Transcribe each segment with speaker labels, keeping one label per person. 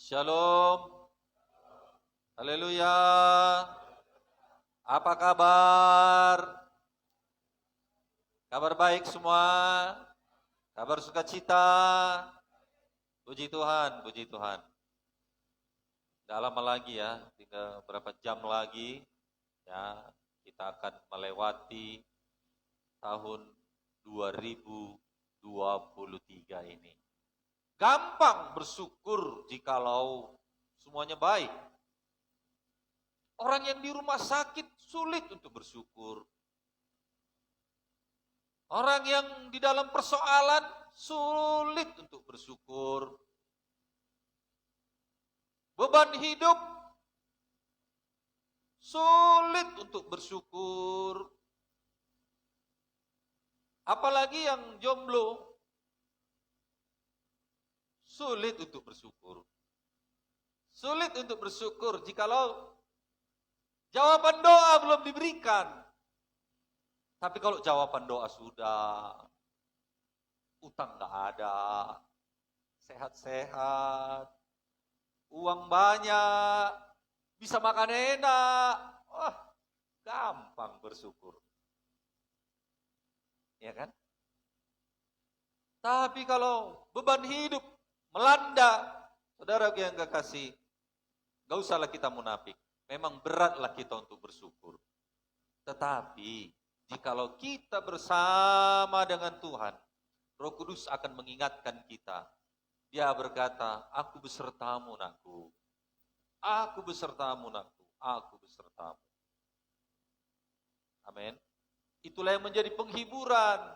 Speaker 1: Shalom. Haleluya. Apa kabar? Kabar baik semua? Kabar sukacita? Puji Tuhan, puji Tuhan. Tidak lama lagi ya, tinggal berapa jam lagi ya, kita akan melewati tahun 2023 ini. Gampang bersyukur jikalau semuanya baik. Orang yang di rumah sakit sulit untuk bersyukur. Orang yang di dalam persoalan sulit untuk bersyukur. Beban hidup sulit untuk bersyukur. Apalagi yang jomblo, sulit untuk bersyukur. Sulit untuk bersyukur jikalau jawaban doa belum diberikan. Tapi kalau jawaban doa sudah, utang gak ada, sehat-sehat, uang banyak, bisa makan enak, wah gampang bersyukur. Ya kan? Tapi kalau beban hidup melanda, saudara yang kekasih, gak usahlah kita munafik. Memang beratlah kita untuk bersyukur. Tetapi, jikalau kita bersama dengan Tuhan, Roh Kudus akan mengingatkan kita. Dia berkata, aku besertamu nakku. Aku besertamu nakku. Aku besertamu. Amin. Itulah yang menjadi penghiburan.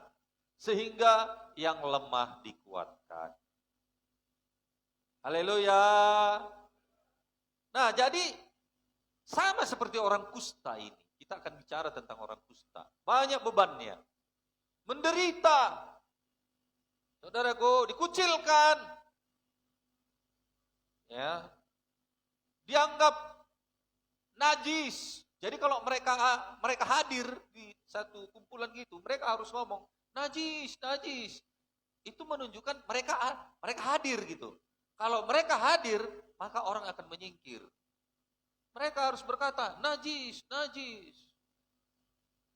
Speaker 1: Sehingga yang lemah dikuatkan. Haleluya. Nah, jadi sama seperti orang kusta ini. Kita akan bicara tentang orang kusta. Banyak bebannya. Menderita. Saudaraku, dikucilkan. Ya. Dianggap najis. Jadi kalau mereka hadir di satu kumpulan gitu, mereka harus ngomong, najis, najis. Itu menunjukkan mereka hadir gitu. Kalau mereka hadir, maka orang akan menyingkir. Mereka harus berkata, najis, najis.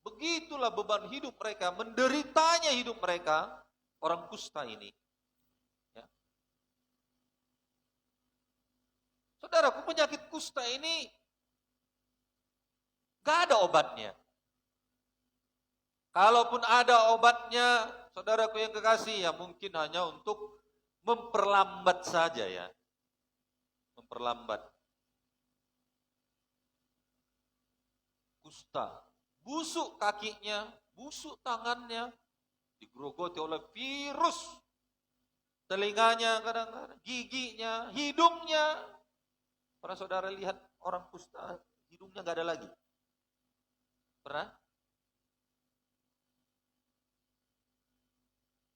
Speaker 1: Begitulah beban hidup mereka, menderitanya hidup mereka, orang kusta ini. Ya. Saudaraku, penyakit kusta ini gak ada obatnya. Kalaupun ada obatnya, saudaraku yang kekasih, ya mungkin hanya untuk memperlambat saja ya. Memperlambat. Kusta. Busuk kakinya, busuk tangannya, digerogoti oleh virus. Telinganya kadang-kadang, giginya, hidungnya. Pernah saudara lihat orang kusta, hidungnya gak ada lagi? Pernah?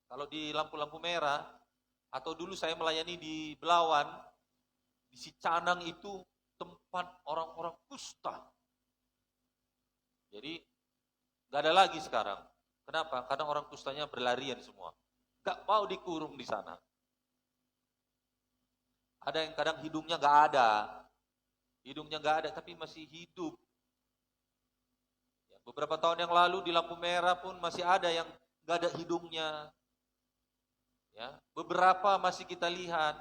Speaker 1: Kalau di lampu-lampu merah, atau dulu saya melayani di Belawan, di Sicanang itu tempat orang-orang kusta. Jadi gak ada lagi sekarang. Kenapa? Karena orang kustanya berlarian semua. Gak mau dikurung di sana. Ada yang kadang hidungnya gak ada. Hidungnya gak ada tapi masih hidup. Ya, beberapa tahun yang lalu di lampu merah pun masih ada yang gak ada hidungnya. Ya, beberapa masih kita lihat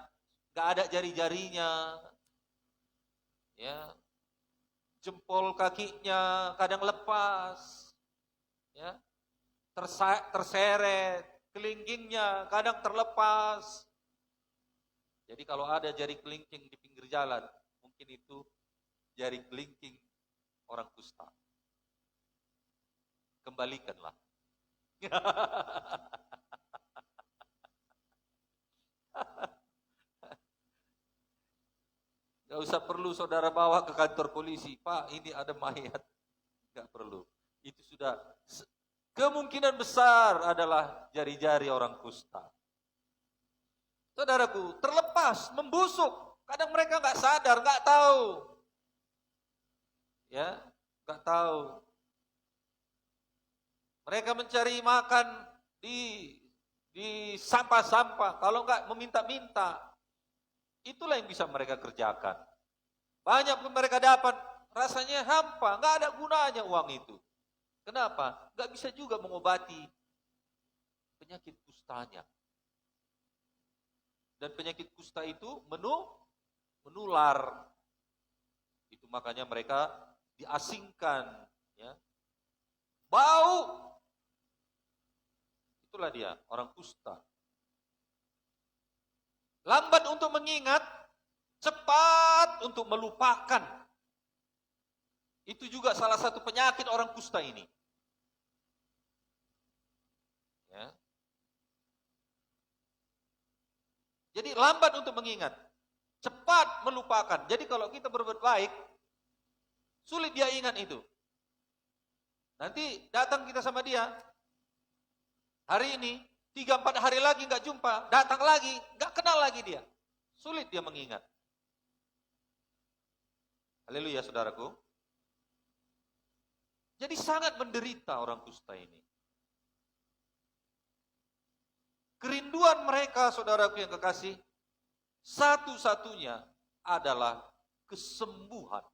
Speaker 1: gak ada jari-jarinya. Ya. Jempol kakinya kadang lepas, ya, terseret, kelingkingnya kadang terlepas. Jadi kalau ada jari kelingking di pinggir jalan, mungkin itu jari kelingking orang kusta. Kembalikanlah. Gak usah perlu saudara bawa ke kantor polisi. Pak, ini ada mayat. Gak perlu. Itu sudah kemungkinan besar adalah jari-jari orang kusta. Saudaraku, terlepas, membusuk. Kadang mereka gak sadar, gak tahu. Ya, gak tahu. Mereka mencari makan di sampah-sampah. Kalau gak meminta-minta. Itulah yang bisa mereka kerjakan. Banyak pun mereka dapat, rasanya hampa, nggak ada gunanya uang itu. Kenapa? Nggak bisa juga mengobati penyakit kustanya. Dan penyakit kusta itu menular. Itu makanya mereka diasingkan. Ya. Bau. Itulah dia, orang kusta. Lambat untuk mengingat, cepat untuk melupakan. Itu juga salah satu penyakit orang kusta ini. Ya. Jadi lambat untuk mengingat, cepat melupakan. Jadi kalau kita berbuat baik, sulit dia ingat itu. Nanti datang kita sama dia, hari ini, 3-4 hari lagi nggak jumpa, datang lagi, nggak kenal lagi dia. Sulit dia mengingat. Haleluya saudaraku. Jadi sangat menderita orang kusta ini. Kerinduan mereka, saudaraku yang kekasih, satu-satunya adalah kesembuhan.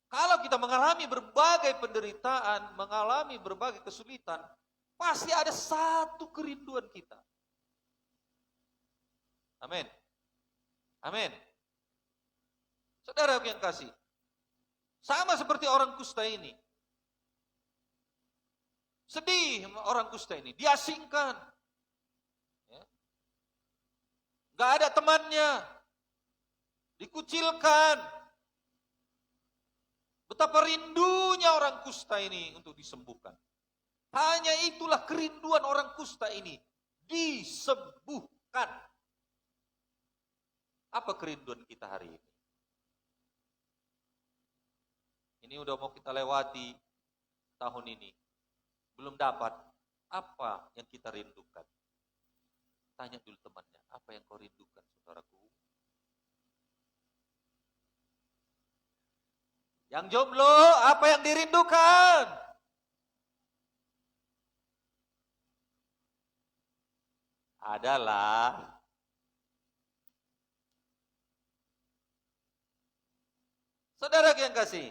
Speaker 1: Kalau kita mengalami berbagai penderitaan, mengalami berbagai kesulitan, pasti ada satu kerinduan kita. Amin. Amin. Saudaraku yang kasih, sama seperti orang kusta ini. Sedih orang kusta ini, diasingkan. Ya. Gak ada temannya, dikucilkan. Betapa rindunya orang kusta ini untuk disembuhkan. Hanya itulah kerinduan orang kusta ini, disembuhkan. Apa kerinduan kita hari ini? Ini udah mau kita lewati tahun ini. Belum dapat, apa yang kita rindukan? Tanya dulu temannya, apa yang kau rindukan, saudaraku? Yang jomblo, apa yang dirindukan? Adalah saudara yang kasih,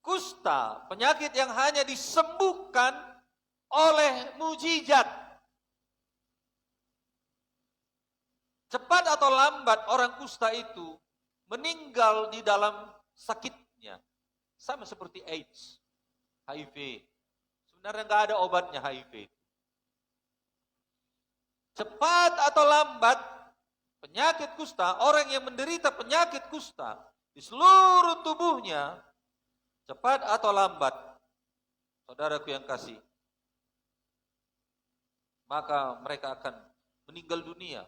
Speaker 1: kusta, penyakit yang hanya disembuhkan oleh mujizat. Cepat atau lambat orang kusta itu meninggal di dalam sakitnya. Sama seperti AIDS, HIV. Sebenarnya nggak ada obatnya HIV. Cepat atau lambat penyakit kusta, orang yang menderita penyakit kusta di seluruh tubuhnya, cepat atau lambat, saudaraku yang kasih, maka mereka akan meninggal dunia.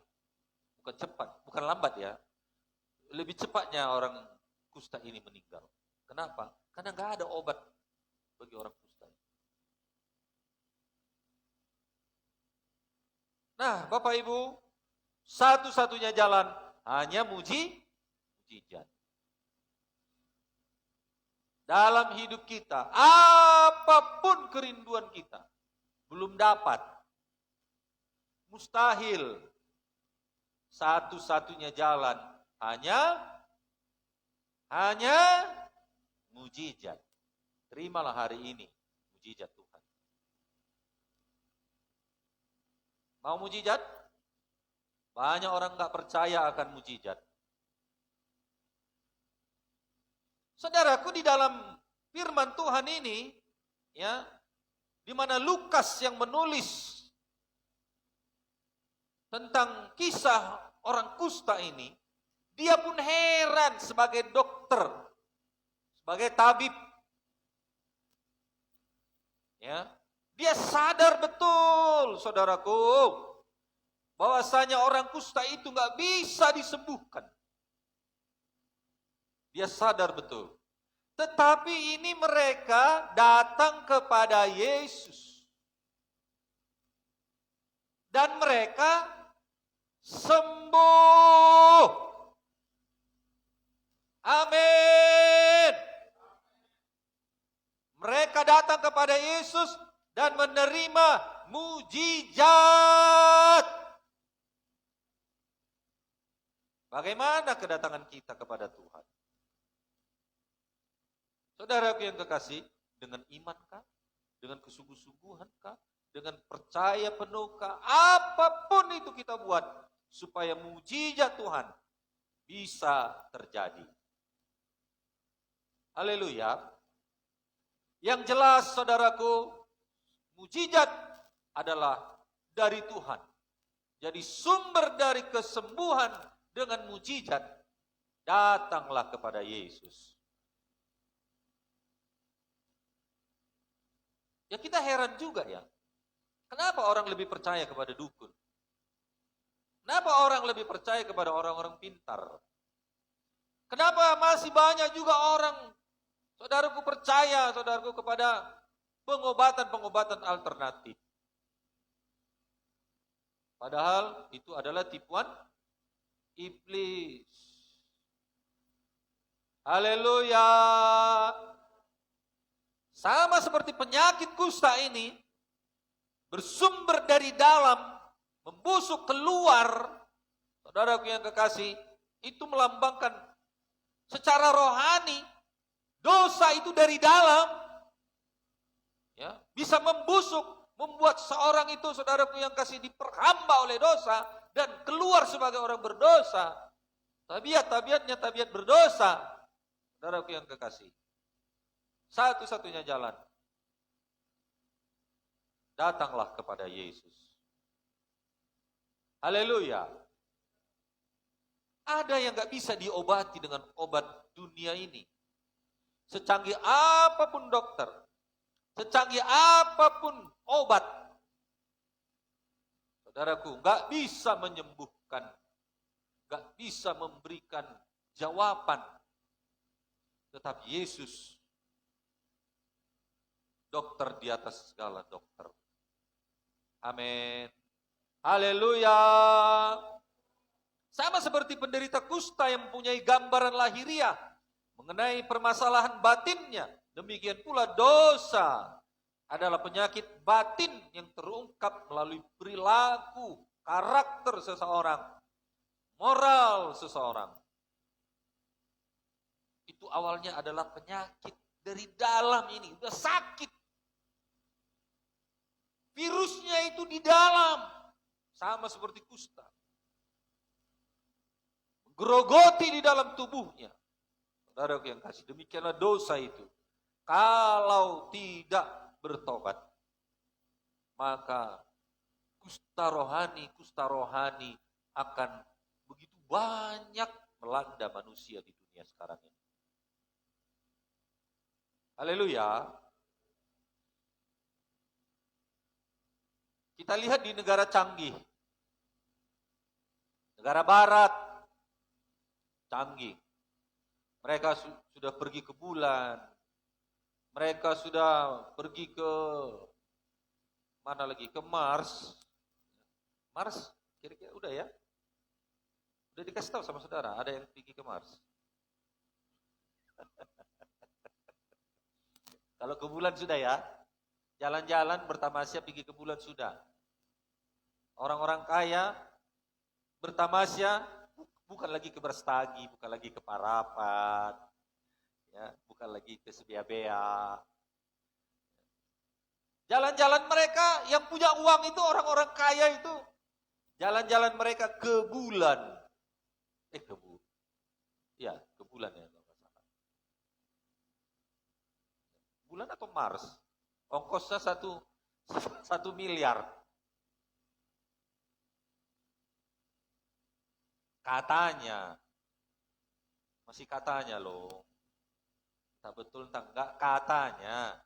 Speaker 1: Bukan cepat, bukan lambat ya. Lebih cepatnya orang kusta ini meninggal. Kenapa? Karena nggak ada obat bagi orang kusta. Nah, Bapak Ibu, satu-satunya jalan hanya mujizat. Dalam hidup kita, apapun kerinduan kita, belum dapat. Mustahil. Satu-satunya jalan hanya mujizat. Terimalah hari ini mujizat Tuhan. Mau mujizat? Banyak orang nggak percaya akan mujizat. Saudaraku, di dalam firman Tuhan ini, ya, di mana Lukas yang menulis tentang kisah orang kusta ini, dia pun heran sebagai dokter, sebagai tabib. Ya, dia sadar betul, saudaraku, bahwasanya orang kusta itu nggak bisa disembuhkan. Dia sadar betul. Tetapi ini mereka datang kepada Yesus. Dan mereka sembuh. Amin. Mereka datang kepada Yesus dan menerima mujizat. Bagaimana kedatangan kita kepada Tuhan? Saudaraku yang kekasih, dengan imankah? Dengan kesungguh-sungguhankah? Dengan percaya penuhkah? Apapun itu kita buat supaya mujizat Tuhan bisa terjadi. Haleluya. Yang jelas saudaraku, mujizat adalah dari Tuhan. Jadi sumber dari kesembuhan dengan mujizat, datanglah kepada Yesus. Ya kita heran juga ya. Kenapa orang lebih percaya kepada dukun? Kenapa orang lebih percaya kepada orang-orang pintar? Kenapa masih banyak juga orang, saudaraku percaya, saudaraku, kepada pengobatan-pengobatan alternatif? Padahal itu adalah tipuan iblis. Haleluya. Sama seperti penyakit kusta ini, bersumber dari dalam, membusuk keluar, saudaraku yang kekasih, itu melambangkan secara rohani, dosa itu dari dalam, ya, bisa membusuk, membuat seorang itu, saudaraku yang kasih, diperhamba oleh dosa, dan keluar sebagai orang berdosa. Tabiat-tabiatnya tabiat berdosa, saudaraku yang kekasih. Satu-satunya jalan, datanglah kepada Yesus. Haleluya. Ada yang gak bisa diobati dengan obat dunia ini. Secanggih apapun dokter, secanggih apapun obat, saudaraku, gak bisa menyembuhkan, gak bisa memberikan jawaban. Tetapi Yesus, dokter di atas segala dokter. Amin. Haleluya. Sama seperti penderita kusta yang mempunyai gambaran lahiriah mengenai permasalahan batinnya, demikian pula dosa adalah penyakit batin yang terungkap melalui perilaku, karakter seseorang, moral seseorang. Itu awalnya adalah penyakit dari dalam ini, udah sakit. Virusnya itu di dalam, sama seperti kusta. Grogoti di dalam tubuhnya. Saudaraku yang kasih, demikianlah dosa itu. Kalau tidak bertobat, maka kusta rohani akan begitu banyak melanda manusia di dunia sekarang ini. Haleluya. Kita lihat di negara canggih, negara barat, canggih. Mereka sudah pergi ke bulan. Mereka sudah pergi ke mana lagi? Ke Mars. Mars, kira-kira udah ya? Udah dikasih tahu sama saudara, ada yang pergi ke Mars. Kalau ke bulan sudah ya. Jalan-jalan bertamasya pergi ke bulan sudah. Orang-orang kaya bertamasya bukan lagi ke Brastagi, bukan lagi ke Parapat, ya, bukan lagi ke Sebiabea. Jalan-jalan mereka yang punya uang itu, orang-orang kaya itu, jalan-jalan mereka ke bulan. Ya, ke bulan ya. Bulan atau Mars? Ongkosnya 1 miliar. Katanya, masih katanya loh. Tak betul entah enggak, katanya.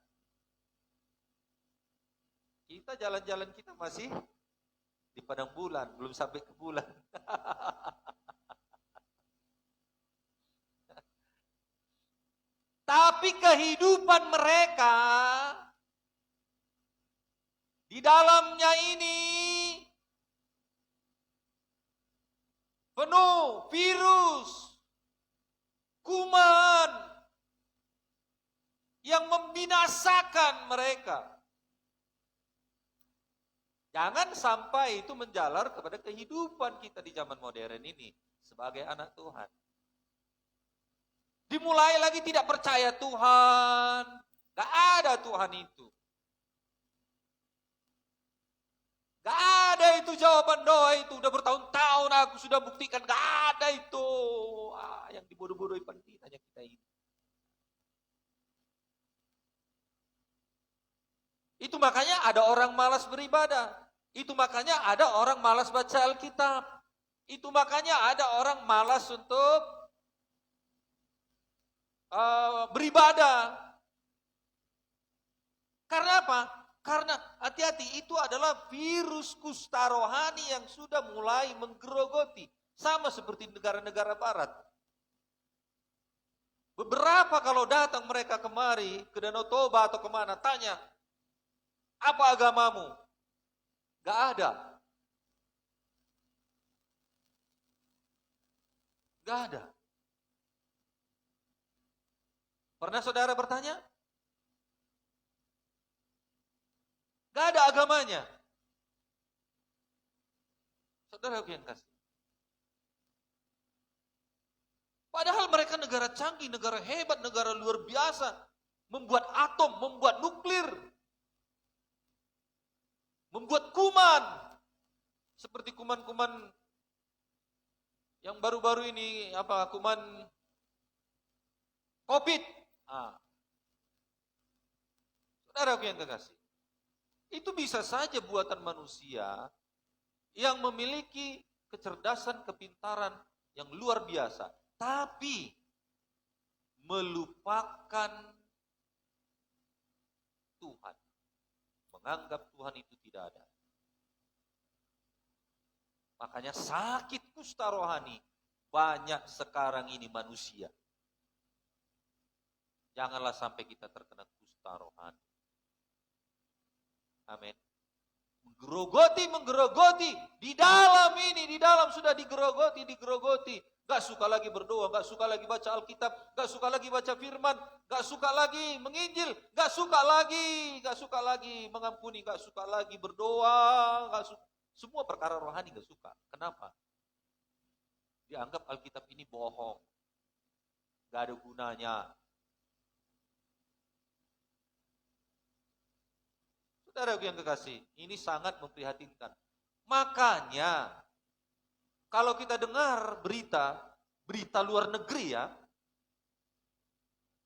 Speaker 1: Kita jalan-jalan kita masih di padang bulan, belum sampai ke bulan. Tapi kehidupan mereka di dalamnya ini penuh virus, kuman yang membinasakan mereka. Jangan sampai itu menjalar kepada kehidupan kita di zaman modern ini. sebagai anak Tuhan. Dimulai lagi tidak percaya Tuhan. Gak ada Tuhan itu. Gak ada itu jawaban doa itu. Udah bertahun-tahun aku sudah buktikan. Gak ada itu. Yang dibodoh-bodohi pendetanya kita ini. Itu makanya ada orang malas beribadah. Itu makanya ada orang malas baca Alkitab. Itu makanya ada orang malas untuk beribadah. Karena apa? Karena hati-hati, itu adalah virus kusta rohani yang sudah mulai menggerogoti. Sama seperti negara-negara barat. Beberapa kalau datang mereka kemari ke Danau Toba atau kemana, tanya, apa agamamu? Gak ada. Gak ada. Pernah saudara bertanya? Gak ada agamanya. Saudara yang kasih. Padahal mereka negara canggih, negara hebat, negara luar biasa. Membuat atom, membuat nuklir. Membuat kuman. Seperti kuman-kuman yang baru-baru ini, kuman COVID. Saudara yang kekasih, itu bisa saja buatan manusia yang memiliki kecerdasan, kepintaran yang luar biasa, tapi melupakan Tuhan, menganggap Tuhan itu tidak ada. Makanya sakit kusta rohani banyak sekarang ini manusia. Janganlah sampai kita terkena kusta rohani. Amin. Menggerogoti. Di dalam sudah digerogoti. Gak suka lagi berdoa, gak suka lagi baca Alkitab, gak suka lagi baca firman, gak suka lagi menginjil, gak suka lagi mengampuni, gak suka lagi berdoa, semua perkara rohani gak suka. Kenapa? Dianggap Alkitab ini bohong. Gak ada gunanya. Saudara yang kekasih, ini sangat memprihatinkan. Makanya, kalau kita dengar berita luar negeri ya,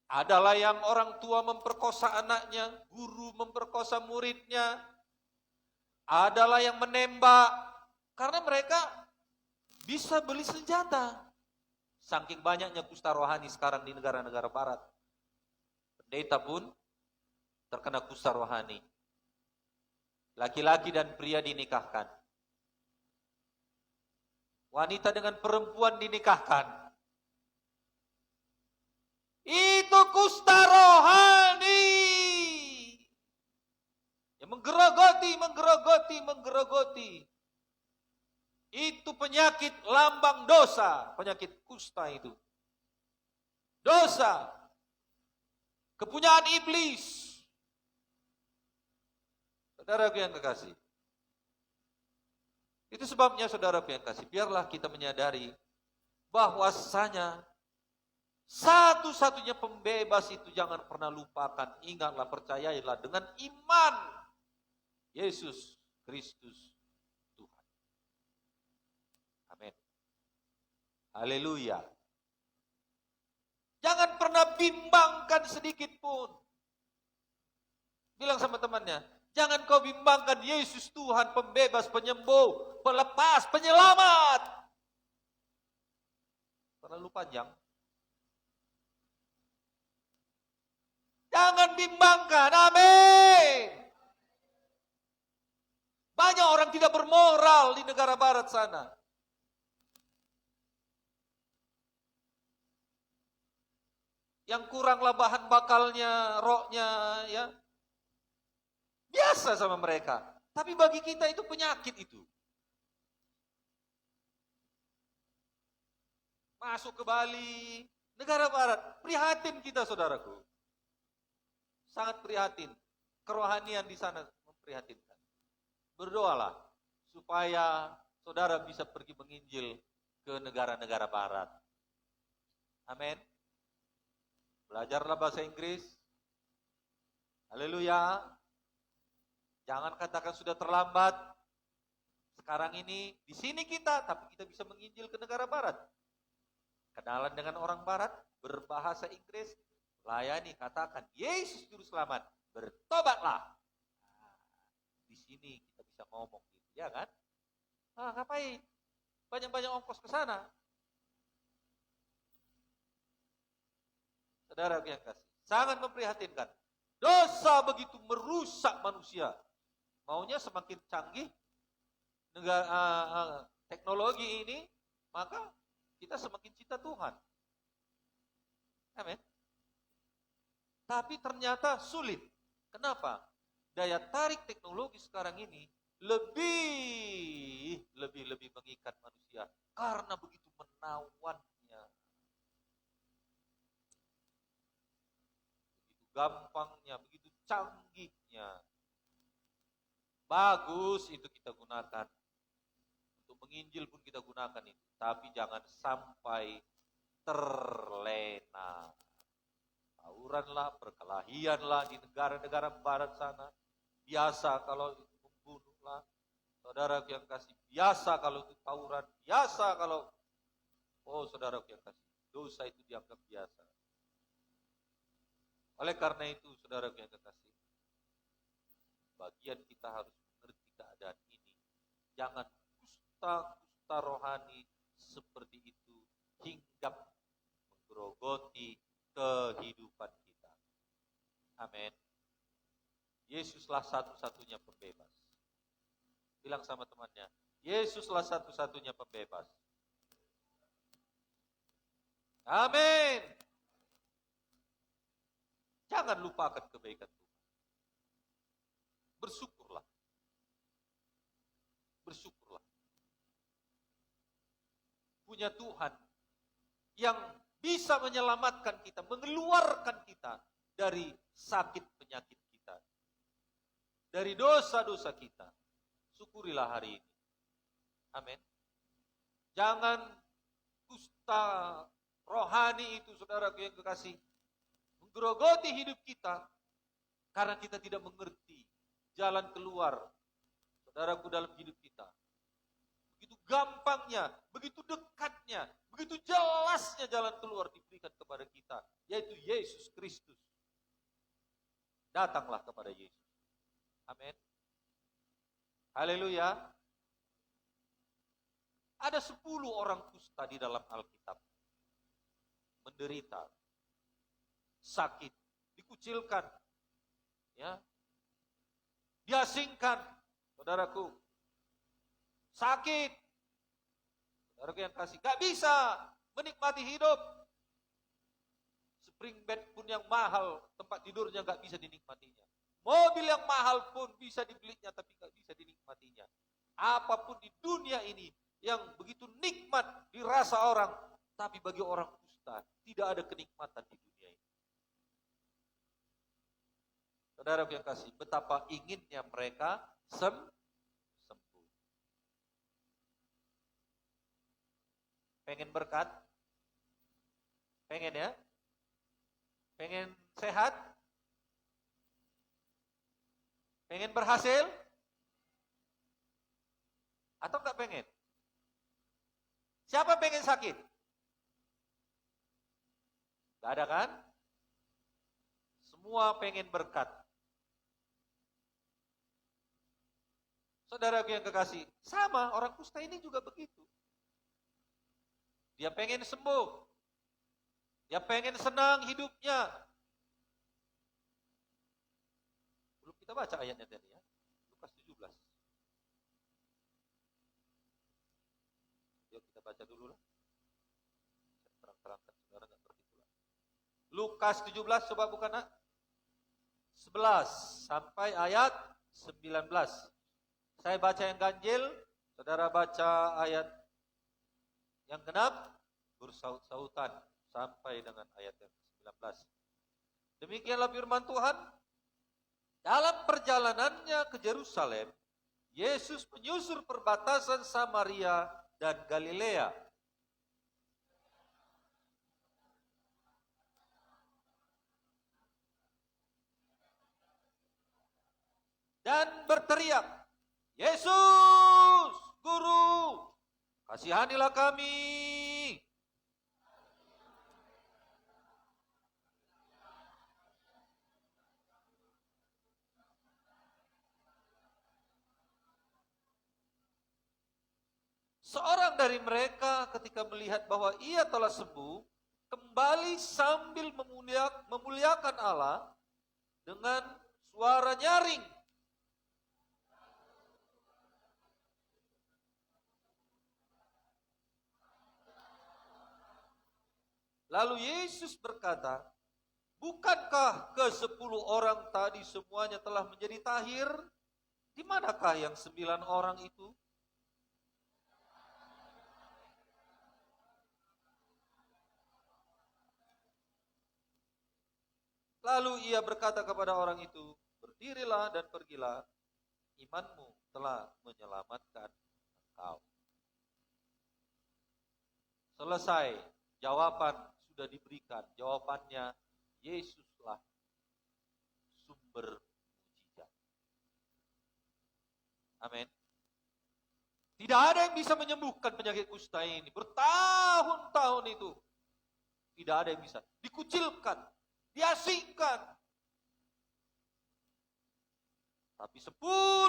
Speaker 1: adalah yang orang tua memperkosa anaknya, guru memperkosa muridnya, adalah yang menembak, karena mereka bisa beli senjata. Saking banyaknya kusta rohani sekarang di negara-negara barat. Pendeta pun terkena kusta rohani. Laki-laki dan pria dinikahkan. Wanita dengan perempuan dinikahkan. Itu kusta rohani. Yang menggerogoti. Itu penyakit lambang dosa. Penyakit kusta itu. Dosa. Kepunyaan iblis. Saudara yang kekasih. Itu sebabnya saudara yang kekasih, biarlah kita menyadari bahwasanya satu-satunya pembebas itu jangan pernah lupakan. Ingatlah, percayailah dengan iman Yesus Kristus Tuhan. Amin. Haleluya. Jangan pernah bimbangkan sedikit pun. Bilang sama temannya, jangan kau bimbangkan Yesus Tuhan, pembebas, penyembuh, pelepas, penyelamat. Terlalu panjang. Jangan bimbangkan, amin. Banyak orang tidak bermoral di negara barat sana. Yang kuranglah bahan bakalnya, rohnya, ya. Biasa sama mereka. Tapi bagi kita itu penyakit itu. Masuk ke Bali, negara barat, prihatin kita saudaraku. Sangat prihatin. Kerohanian di sana memprihatinkan. Berdoalah supaya saudara bisa pergi menginjil ke negara-negara barat. Amin. Belajarlah bahasa Inggris. Haleluya. Jangan katakan sudah terlambat. Sekarang ini di sini kita, tapi kita bisa menginjil ke negara barat. Kenalan dengan orang barat, berbahasa Inggris, layani, katakan, Yesus Juru Selamat, bertobatlah. Nah, di sini kita bisa ngomong gitu, ya kan? Ngapain? Banyak-banyak ongkos ke sana. Saudara yang kasih, sangat memprihatinkan. Dosa begitu merusak manusia. Maunya semakin canggih teknologi ini, maka kita semakin cinta Tuhan. Amin. Tapi ternyata sulit. Kenapa? Daya tarik teknologi sekarang ini lebih mengikat manusia karena begitu menawannya. Begitu gampangnya, begitu canggihnya. Bagus itu kita gunakan. Untuk menginjil pun kita gunakan itu. Tapi jangan sampai terlena. Tawuranlah, perkelahianlah di negara-negara barat sana. Biasa kalau itu membunuhlah. Saudara yang kasih, biasa kalau itu tawuran. Biasa kalau, saudara yang kasih, dosa itu dianggap biasa. Oleh karena itu, saudara yang kasih, bagian kita harus mengerti keadaan ini. Jangan kusta rohani seperti itu hinggap menggerogoti kehidupan kita. Amin. Yesuslah satu-satunya pembebas. Bilang sama temannya, Yesuslah satu-satunya pembebas. Amin. Jangan lupakan kebaikan Tuhan. Bersyukurlah. Bersyukurlah. Punya Tuhan yang bisa menyelamatkan kita, mengeluarkan kita dari sakit penyakit kita. Dari dosa-dosa kita. Syukurilah hari ini. Amin. Jangan kusta rohani itu, saudara yang kekasih, menggerogoti hidup kita karena kita tidak mengerti jalan keluar, saudaraku, dalam hidup kita. Begitu gampangnya, begitu dekatnya, begitu jelasnya jalan keluar diberikan kepada kita, yaitu Yesus Kristus. Datanglah kepada Yesus. Amin. Haleluya. Ada 10 orang kusta di dalam Alkitab. Menderita, sakit, dikucilkan, ya, diasingkan, saudaraku, sakit, saudaraku yang kasih, gak bisa menikmati hidup. Spring bed pun yang mahal, tempat tidurnya gak bisa dinikmatinya. Mobil yang mahal pun bisa dibelinya, tapi gak bisa dinikmatinya. Apapun di dunia ini yang begitu nikmat dirasa orang, tapi bagi orang kusta tidak ada kenikmatan di dunia ini. Saudara yang kasih, betapa inginnya mereka sembuh. Pengen berkat? Pengen ya? Pengen sehat? Pengen berhasil? Atau enggak pengen? Siapa pengen sakit? Enggak ada kan? Semua pengen berkat. Saudara yang kekasih, sama orang kusta ini juga begitu. Dia pengen sembuh. Dia pengen senang hidupnya. Belum kita baca ayatnya tadi ya. Lukas 17. Yuk kita baca dulu lah. Saya terang-terangkan saudara nggak ngerti pula. Lukas 17 coba buka nak. 11 sampai ayat 19. Saya baca yang ganjil, saudara baca ayat yang genap, bersaut-sautan sampai dengan ayat yang 19. Demikianlah firman Tuhan. Dalam perjalanannya ke Yerusalem, Yesus menyusur perbatasan Samaria dan Galilea. dan berteriak, Yesus, Guru, kasihanilah kami. Seorang dari mereka ketika melihat bahwa ia telah sembuh, kembali sambil memuliakan Allah dengan suara nyaring. Lalu Yesus berkata, bukankah ke-10 orang tadi semuanya telah menjadi tahir? Di manakah yang 9 orang itu? Lalu ia berkata kepada orang itu, berdirilah dan pergilah, imanmu telah menyelamatkan engkau. Selesai, jawaban sudah diberikan. Jawabannya, Yesuslah sumber mujizat. Amin. Tidak ada yang bisa menyembuhkan penyakit kusta ini. Bertahun-tahun itu. Tidak ada yang bisa. Dikucilkan, diasingkan. Tapi 10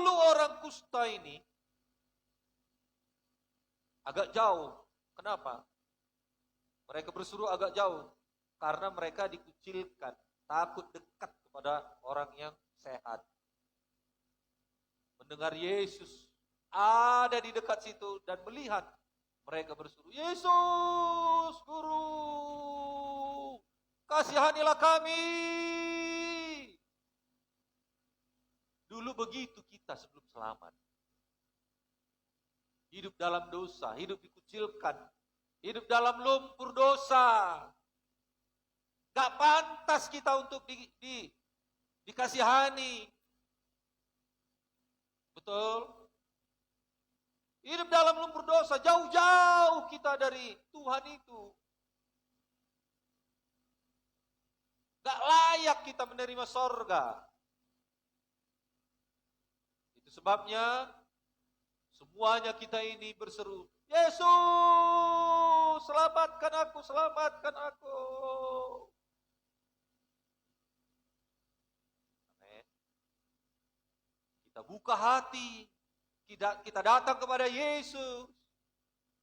Speaker 1: orang kusta ini agak jauh. Kenapa? Mereka bersuruh agak jauh. Karena mereka dikucilkan. Takut dekat kepada orang yang sehat. Mendengar Yesus ada di dekat situ dan melihat. Mereka bersuruh, Yesus, Guru, kasihanilah kami. Dulu begitu kita sebelum selamat. Hidup dalam dosa, hidup dikucilkan, hidup dalam lumpur dosa. Gak pantas kita untuk dikasihani. Betul? Hidup dalam lumpur dosa, jauh-jauh kita dari Tuhan itu. Gak layak kita menerima sorga. Itu sebabnya semuanya kita ini berseru, Yesus, selamatkan aku, selamatkan aku. Amin. Kita buka hati. Kita datang kepada Yesus,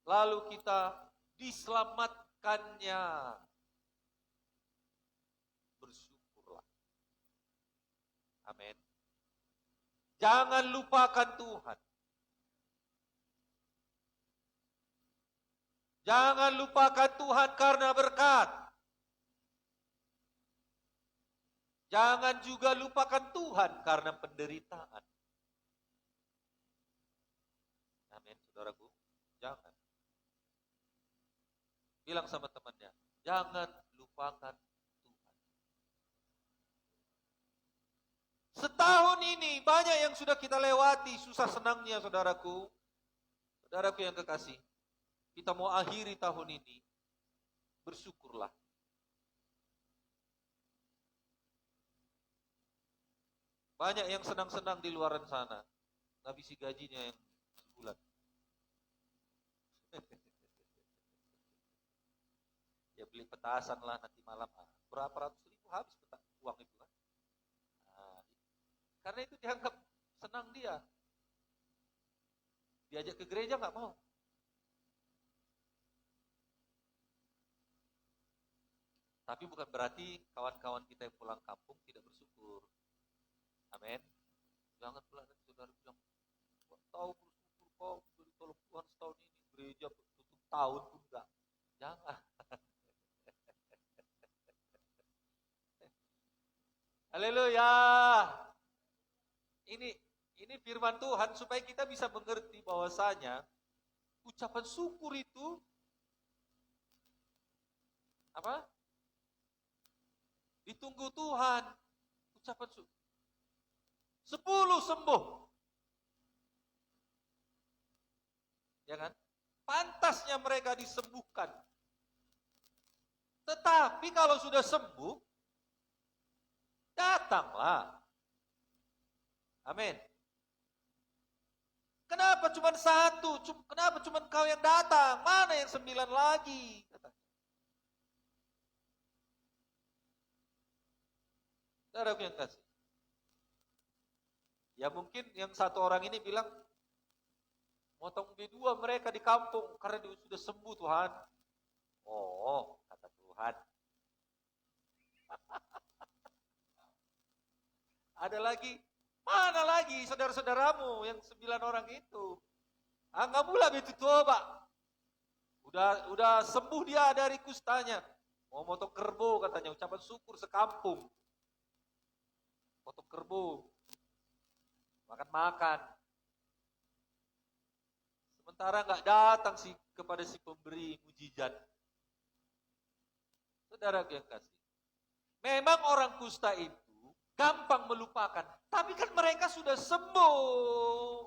Speaker 1: lalu kita diselamatkannya. Bersyukurlah. Amin. Jangan lupakan Tuhan. Jangan lupakan Tuhan karena berkat. Jangan juga lupakan Tuhan karena penderitaan. Amin, saudaraku. Jangan. Bilang sama temannya, jangan lupakan Tuhan. Setahun ini banyak yang sudah kita lewati, susah senangnya saudaraku. Saudaraku yang kekasih, kita mau akhiri tahun ini, bersyukurlah. Banyak yang senang-senang di luaran sana, ngabisi gajinya yang sebulan. Ya beli petasan lah nanti malam. Berapa ratus ribu habis uang itu kan. Nah, karena itu dianggap senang dia. Diajak ke gereja nggak mau. Tapi bukan berarti kawan-kawan kita yang pulang kampung tidak bersyukur. Amin. Jangan pula nanti saudara bilang, tahu bersyukur kau beri tolong Tuhan setahun ini, gereja tutup tahun pun enggak. Jangan. Haleluya. Ini firman Tuhan supaya kita bisa mengerti bahwasanya ucapan syukur itu apa? Ditunggu Tuhan. Ucapan syukur. 10 sembuh. Ya kan? Pantasnya mereka disembuhkan. Tetapi kalau sudah sembuh, datanglah. Amin. Kenapa cuma satu? Kenapa cuma kau yang datang? Mana yang 9 lagi? Saudaraku yang kasih. Ya mungkin yang satu orang ini bilang, motong B2 mereka di kampung karena dia sudah sembuh Tuhan. Oh, kata Tuhan. Ada lagi, mana lagi saudara-saudaramu yang 9 orang itu? Anggaplah itu toba. Udah sembuh dia dari kustanya. Mau motong kerbau katanya, ucapan syukur sekampung. Motong kerbau. Makan-makan. Sementara nggak datang sih kepada si pemberi mujizat. Saudara yang kasih. Memang orang kusta itu gampang melupakan. Tapi kan mereka sudah sembuh.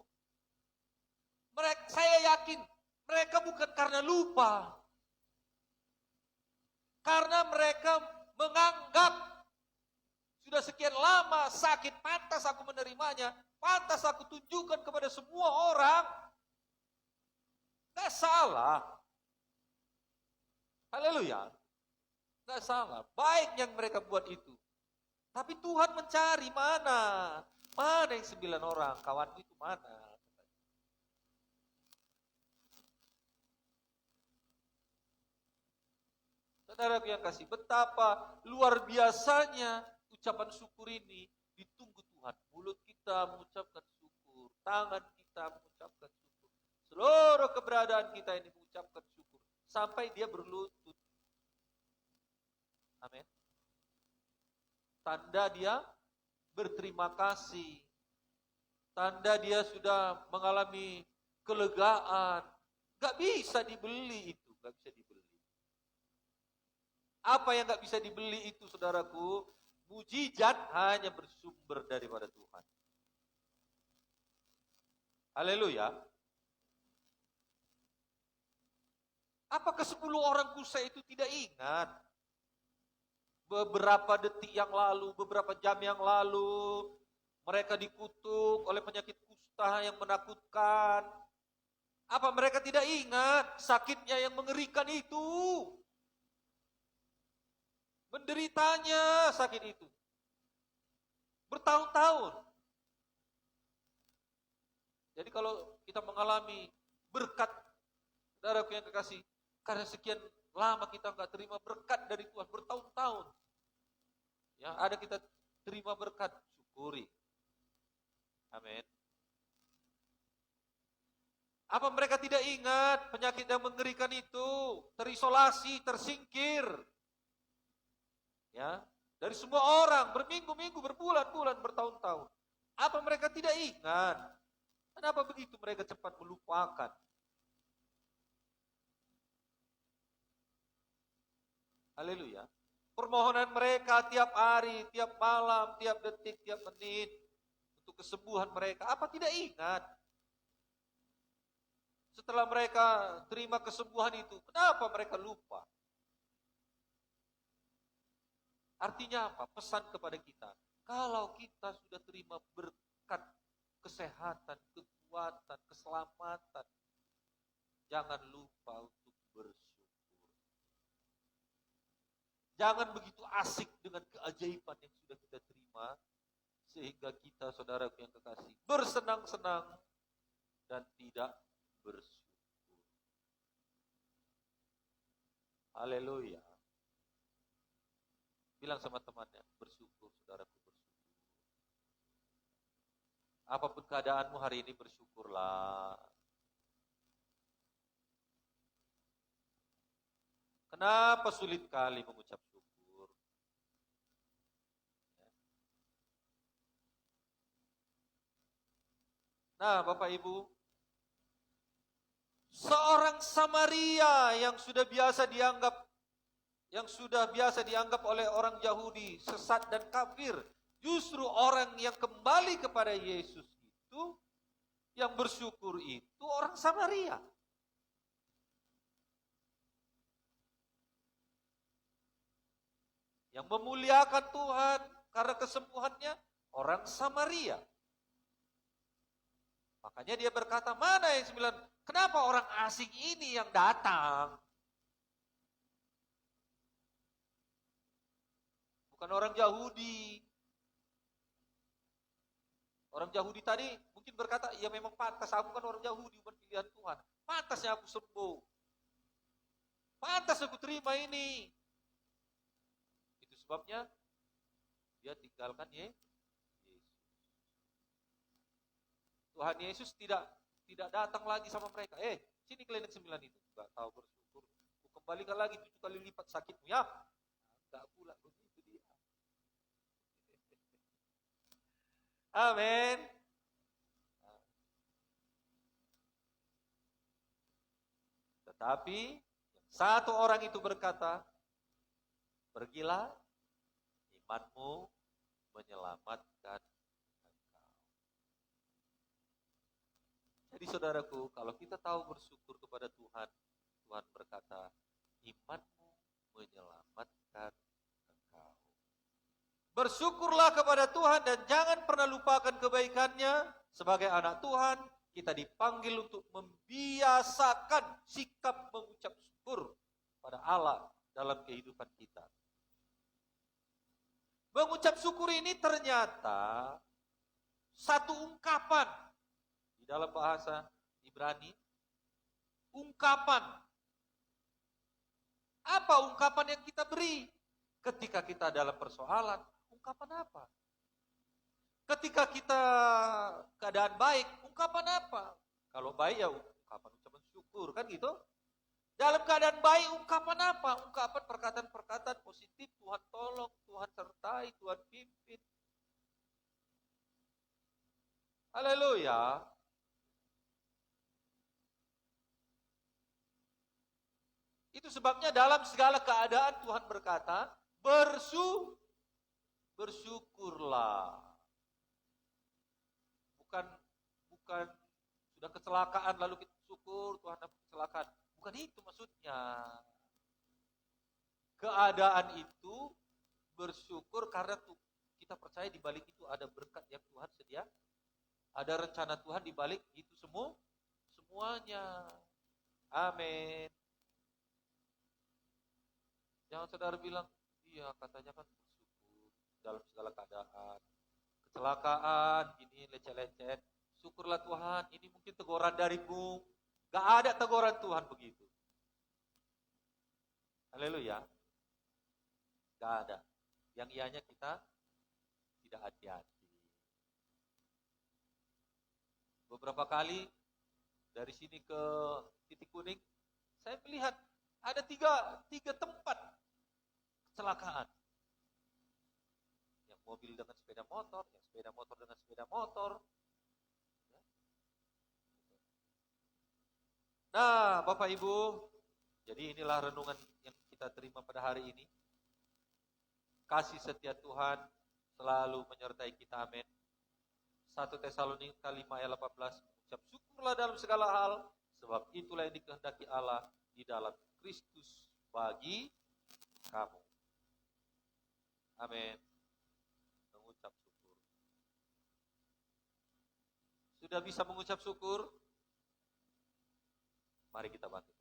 Speaker 1: Saya yakin mereka bukan karena lupa. Karena mereka menganggap sudah sekian lama sakit, pantas aku menerimanya. Pantas aku tunjukkan kepada semua orang. Gak salah. Haleluya. Gak salah. Baik yang mereka buat itu. Tapi Tuhan mencari mana? Mana yang 9 orang? Kawanmu itu mana? Saudara yang kasih, betapa luar biasanya ucapan syukur ini ditunggu Tuhan. Mulut kita mengucapkan syukur. Tangan kita mengucapkan syukur. Seluruh keberadaan kita ini mengucapkan syukur. Sampai dia berlutut. Amin. Tanda dia berterima kasih. Tanda dia sudah mengalami kelegaan. Gak bisa dibeli itu. Gak bisa dibeli. Apa yang gak bisa dibeli itu saudaraku? Mujizat hanya bersumber daripada Tuhan. Haleluya. Apakah 10 orang kusta itu tidak ingat? Beberapa detik yang lalu, beberapa jam yang lalu, mereka dikutuk oleh penyakit kusta yang menakutkan. Apa mereka tidak ingat sakitnya yang mengerikan itu? Menderitanya sakit itu. Bertahun-tahun. Jadi kalau kita mengalami berkat, saudaraku yang kekasih, karena sekian lama kita nggak terima berkat dari Tuhan, bertahun-tahun. Ya, ada kita terima berkat, syukuri. Amin. Apa mereka tidak ingat penyakit yang mengerikan itu terisolasi, tersingkir? Ya, dari semua orang berminggu-minggu, berbulan-bulan, bertahun-tahun. Apa mereka tidak ingat? Kenapa begitu mereka cepat melupakan? Haleluya. Permohonan mereka tiap hari, tiap malam, tiap detik, tiap menit untuk kesembuhan mereka. Apa tidak ingat? Setelah mereka terima kesembuhan itu, kenapa mereka lupa? Artinya apa? Pesan kepada kita. Kalau kita sudah terima berkat kesehatan, kekuatan, keselamatan, jangan lupa untuk bersyukur. Jangan begitu asik dengan keajaiban yang sudah kita terima, sehingga kita, saudaraku yang kekasih, bersenang-senang dan tidak bersyukur. Haleluya. Bilang sama temannya, bersyukur, saudaraku, bersyukur. Apapun keadaanmu hari ini, bersyukurlah. Kenapa sulit kali mengucap syukur? Nah, Bapak Ibu, seorang Samaria yang sudah biasa dianggap oleh orang Yahudi sesat dan kafir, justru orang yang kembali kepada Yesus itu, yang bersyukur itu orang Samaria. Yang memuliakan Tuhan karena kesembuhannya orang Samaria. Makanya dia berkata, mana yang 9? Kenapa orang asing ini yang datang? Bukan orang Yahudi. Orang Yahudi tadi mungkin berkata, ya memang pantas, aku kan orang Yahudi, bukan pilihan Tuhan. Pantasnya aku sembuh. Pantas aku terima ini. Itu sebabnya dia tinggalkan Yesus. Tuhan Yesus tidak datang lagi sama mereka. Sini kalian yang 9 itu. Enggak tahu bersyukur. Ku kembalikan lagi 7 kali lipat sakitmu ya. Enggak pula begitu dia. Amin. Tetapi satu orang itu berkata, pergilah, imanmu menyelamatkan engkau. Jadi saudaraku, kalau kita tahu bersyukur kepada Tuhan, Tuhan berkata, imanmu menyelamatkan engkau. Bersyukurlah kepada Tuhan dan jangan pernah lupakan kebaikannya. Sebagai anak Tuhan, kita dipanggil untuk membiasakan sikap mengucap syukur pada Allah dalam kehidupan kita. Mengucap syukur ini ternyata satu ungkapan di dalam bahasa Ibrani. Ungkapan. Apa ungkapan yang kita beri ketika kita dalam persoalan? Ungkapan apa? Ketika kita keadaan baik, ungkapan apa? Kalau baik ya ucapan syukur, kan gitu? Dalam keadaan baik, ungkapan apa? Ungkapan perkataan-perkataan positif, Tuhan tolong, Tuhan sertai, Tuhan pimpin. Haleluya. Itu sebabnya dalam segala keadaan Tuhan berkata, bersyukurlah. Bukan sudah kecelakaan lalu kita syukur Tuhan dapat kecelakaan. Bukan itu maksudnya. Keadaan itu bersyukur karena kita percaya di balik itu ada berkat yang Tuhan sedia. Ada rencana Tuhan di balik itu semuanya. Amin. Jangan saudara bilang, iya katanya kan bersyukur dalam segala keadaan. Kecelakaan, ini lecet-lecet. Syukurlah Tuhan, ini mungkin teguran darimu. Gak ada teguran Tuhan begitu. Haleluya. Gak ada. Yang ianya kita tidak hati-hati. Beberapa kali dari sini ke titik kuning, saya melihat ada tiga tempat kecelakaan. Yang mobil dengan sepeda motor, yang sepeda motor dengan sepeda motor. Nah, Bapak Ibu, jadi inilah renungan yang kita terima pada hari ini. Kasih setia Tuhan selalu menyertai kita, amin. 1 Tesalonika 5 ayat 18, ucap syukurlah dalam segala hal, sebab itulah yang dikehendaki Allah di dalam Kristus bagi kamu. Amin. Mengucap syukur. Sudah bisa mengucap syukur? Mari kita bantu.